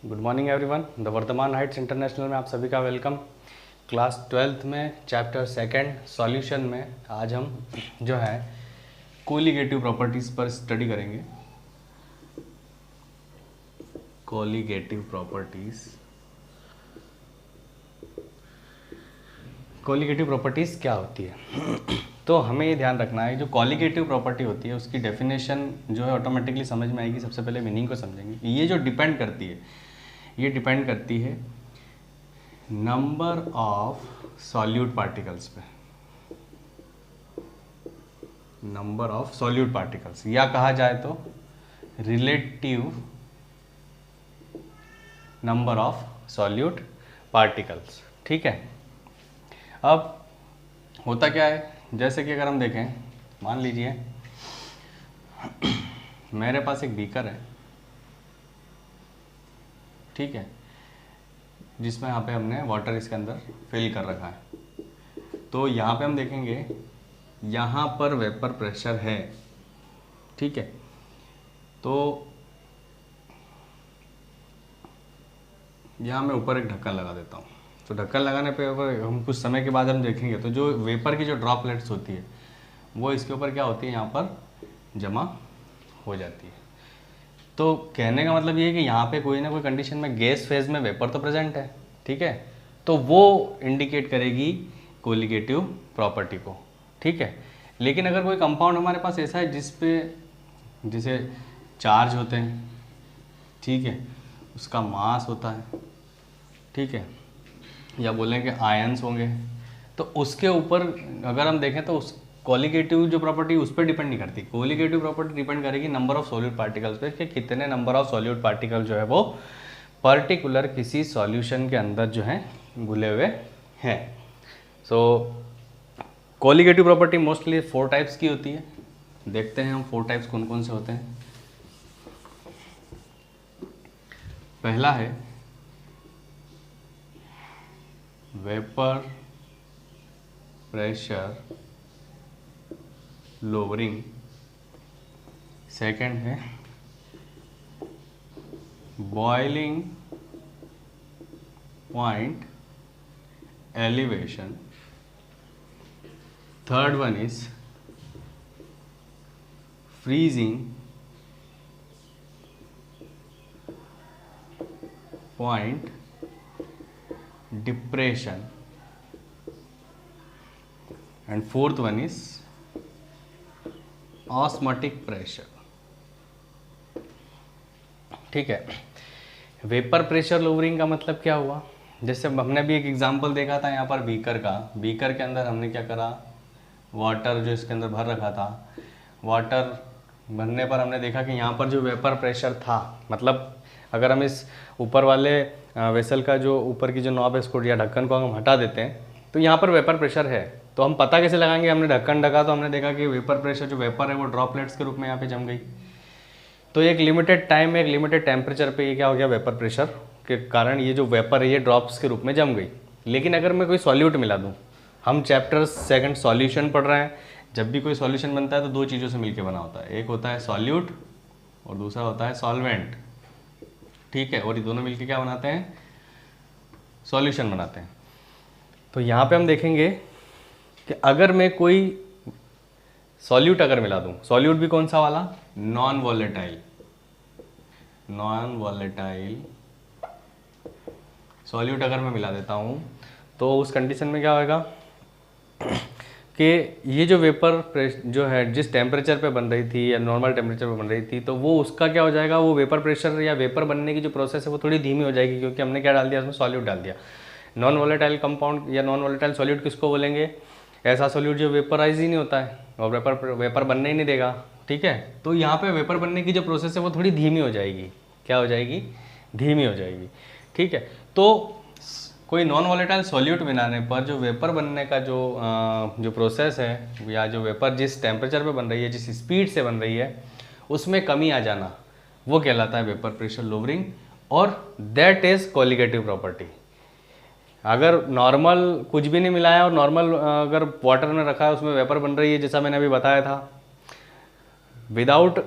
Good morning everyone. The Vardhaman heights international में आप सभी का वेलकम। क्लास 12th में चैप्टर सेकंड सॉल्यूशन में आज हम जो है कोलिगेटिव प्रॉपर्टीज़ पर स्टडी करेंगे। कोलिगेटिव प्रॉपर्टीज़ क्या होती है? तो हमें ये ध्यान रखना है, जो कोलिगेटिव प्रॉपर्टी होती है उसकी डेफिनेशन जो है ऑटोमेटिकली समझ में आएगी। सबसे पहले मीनिंग को समझेंगे। ये जो डिपेंड करती है, ये डिपेंड करती है नंबर ऑफ सॉल्यूट पार्टिकल्स पे, नंबर ऑफ सॉल्यूट पार्टिकल्स, या कहा जाए तो relative number of solute particles. ठीक है, अब होता क्या है, जैसे कि अगर हम देखें, मान लीजिए मेरे पास एक बीकर है, ठीक है, जिसमें यहाँ पे हमने वाटर इसके अंदर फिल कर रखा है। तो यहाँ पे हम देखेंगे, यहाँ पर वेपर प्रेशर है, ठीक है। तो यहाँ मैं ऊपर एक ढक्कन लगा देता हूँ। तो ढक्कन लगाने पे हम कुछ समय के बाद हम देखेंगे तो जो वेपर की जो ड्रॉपलेट्स होती है वो इसके ऊपर क्या होती है, यहाँ पर जमा हो जाती है। तो कहने का मतलब ये है कि यहाँ पे कोई ना कोई कंडीशन में गैस फेज में वेपर तो प्रेजेंट है, ठीक है। तो वो इंडिकेट करेगी कोलिगेटिव प्रॉपर्टी को, ठीक है। लेकिन अगर कोई कंपाउंड हमारे पास ऐसा है जिसे चार्ज होते हैं, ठीक है, उसका मास होता है, ठीक है, या बोलें कि आयंस होंगे, तो उसके ऊपर अगर हम देखें तो उस कोलिगेटिव जो प्रॉपर्टी उस पर डिपेंड नहीं करती। कोलिगेटिव प्रॉपर्टी डिपेंड करेगी नंबर ऑफ सॉल्यूट पार्टिकल्स पे, कि कितने नंबर ऑफ सॉल्यूट पार्टिकल जो है वो पर्टिकुलर किसी सॉल्यूशन के अंदर जो है घुले हुए हैं। सो कोलिगेटिव प्रॉपर्टी मोस्टली 4 टाइप्स की होती है। देखते हैं हम 4 टाइप्स कौन कौन से होते हैं। पहला है वेपर प्रेशर लोअरिंग, सेकंड है boiling point elevation, third one is freezing point depression, and fourth one is osmotic pressure. ठीक है, वेपर प्रेशर लोअरिंग का मतलब क्या हुआ, जैसे हमने भी एक एग्जांपल देखा था यहाँ पर बीकर का। बीकर के अंदर हमने क्या करा, वाटर जो इसके अंदर भर रखा था, वाटर भरने पर हमने देखा कि यहाँ पर जो वेपर प्रेशर था, मतलब अगर हम इस ऊपर वाले वेसल का जो ऊपर की जो नॉब है इसको या ढक्कन को हम हटा देते हैं तो यहाँ पर वेपर प्रेशर है। तो हम पता कैसे लगाएंगे, हमने ढक्कन ढका तो हमने देखा कि वेपर प्रेशर जो वेपर है वो ड्रॉपलेट्स के रूप में यहाँ पे जम गई। तो एक लिमिटेड टाइम में एक लिमिटेड टेम्परेचर पे ये क्या हो गया, वेपर प्रेशर के कारण ये जो वेपर है ये ड्रॉप्स के रूप में जम गई। लेकिन अगर मैं कोई सॉल्यूट मिला दूँ, हम चैप्टर सेकंड सॉल्यूशन पढ़ रहे हैं, जब भी कोई सॉल्यूशन बनता है तो 2 चीज़ों से मिलकर बना होता है, एक होता है सॉल्यूट और दूसरा होता है सॉल्वेंट, ठीक है। और ये दोनों मिलकर क्या बनाते हैं, सॉल्यूशन बनाते हैं। तो यहाँ पे हम देखेंगे कि अगर मैं कोई सॉल्यूट अगर मिला दूँ, सॉल्यूट भी कौन सा वाला, नॉन वॉलेटाइल सॉल्यूट अगर मैं मिला देता हूँ तो उस कंडीशन में क्या होगा कि ये जो वेपर जो है जिस टेम्परेचर पे बन रही थी या नॉर्मल टेम्परेचर पे बन रही थी, तो वो उसका क्या हो जाएगा, वो वेपर प्रेशर या वेपर बनने की जो प्रोसेस है वो थोड़ी धीमी हो जाएगी, क्योंकि हमने क्या डाल दिया, उसमें सॉल्यूट डाल दिया। नॉन वॉलेटाइल कंपाउंड या नॉन वॉलेटाइल सॉल्यूट किसको बोलेंगे, ऐसा सॉल्यूट जो वेपराइज ही नहीं होता है और वेपर बनने ही नहीं देगा, ठीक है। तो यहाँ पे वेपर बनने की जो प्रोसेस है वो थोड़ी धीमी हो जाएगी, क्या हो जाएगी, धीमी हो जाएगी, ठीक है। तो कोई नॉन वॉलेटाइल सॉल्यूट बनाने पर जो वेपर बनने का जो प्रोसेस है या जो वेपर जिस टेम्परेचर पे बन रही है, जिस स्पीड से बन रही है, उसमें कमी आ जाना, वो कहलाता है वेपर प्रेशर लोअरिंग, और दैट इज कोलिगेटिव प्रॉपर्टी। अगर नॉर्मल कुछ भी नहीं मिलाया और नॉर्मल अगर वाटर में रखा है उसमें वेपर बन रही है, जैसा मैंने अभी बताया था, without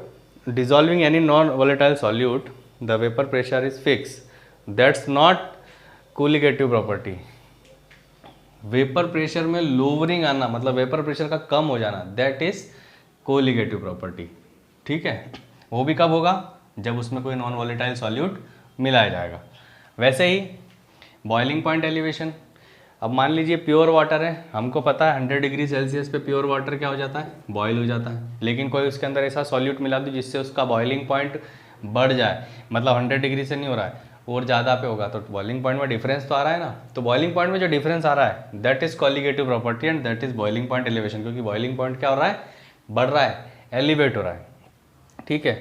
dissolving any non-volatile solute, the vapor pressure is fixed. That's not colligative property. Vapour pressure में लोअरिंग आना मतलब वेपर प्रेशर का कम हो जाना, दैट इज कोलिगेटिव प्रॉपर्टी। ठीक है, वो भी कब होगा, जब उसमें कोई नॉन वॉलेटाइल सॉल्यूट मिलाया जाएगा। वैसे ही बॉइलिंग पॉइंट एलिवेशन, अब मान लीजिए प्योर वाटर है, हमको पता है 100 डिग्री सेल्सियस पे प्योर वाटर क्या हो जाता है, बॉयल हो जाता है, लेकिन कोई उसके अंदर ऐसा सॉल्यूट मिला दो जिससे उसका बॉइलिंग पॉइंट बढ़ जाए, मतलब 100 डिग्री से नहीं हो रहा है और ज़्यादा पे होगा, तो बॉइलिंग पॉइंट में डिफरेंस तो आ रहा है ना। तो बॉइलिंग पॉइंट में जो डिफरेंस आ रहा है that is colligative property and that is boiling point elevation, क्योंकि बॉइलिंग पॉइंट क्या हो रहा है, बढ़ रहा है, एलिवेट हो रहा है। ठीक है,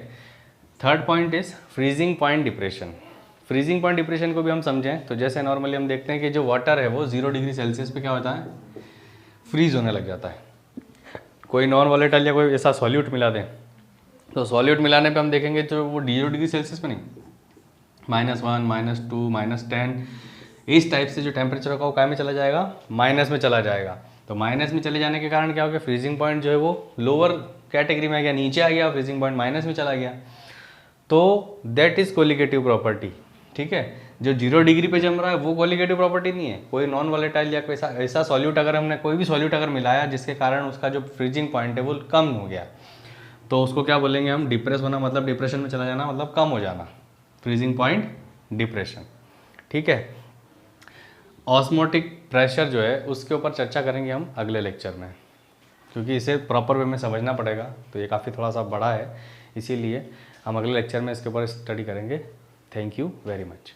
third point is freezing point depression. Freezing point depression को भी हम समझें तो जैसे नॉर्मली हम देखते हैं कि जो वाटर है वो 0 डिग्री सेल्सियस पे क्या होता है, फ्रीज होने लग जाता है। कोई नॉन वॉलेटाइल या कोई ऐसा सॉल्यूट मिला दें, तो सॉल्यूट मिलाने पे हम देखेंगे तो वो 0 डिग्री सेल्सियस पे नहीं, -1, -2, -10 इस टाइप से जो टेम्परेचर होगा वो क्या में चला जाएगा, माइनस में चला जाएगा। तो माइनस में चले जाने के कारण क्या हो गया, फ्रीजिंग पॉइंट जो है वो लोअर कैटेगरी में आ गया, नीचे आ गया, फ्रीजिंग पॉइंट माइनस में चला गया। तो दैट इज कोलिगेटिव प्रॉपर्टी। ठीक है, जो 0 डिग्री पे जम रहा है वो कोलिगेटिव प्रॉपर्टी नहीं है। कोई नॉन वॉलेटाइल या कोई ऐसा सॉल्यूट अगर हमने कोई भी सॉल्यूट अगर मिलाया जिसके कारण उसका जो फ्रीजिंग पॉइंट है वो कम हो गया, तो उसको क्या बोलेंगे हम, डिप्रेस होना, मतलब डिप्रेशन में चला जाना, मतलब कम हो जाना, फ्रीजिंग पॉइंट डिप्रेशन। ठीक है, ऑस्मोटिक प्रेशर जो है उसके ऊपर चर्चा करेंगे हम अगले लेक्चर में, क्योंकि इसे प्रॉपर वे में समझना पड़ेगा, तो ये काफ़ी थोड़ा सा बड़ा है, इसीलिए हम अगले लेक्चर में इसके ऊपर स्टडी करेंगे। Thank you very much.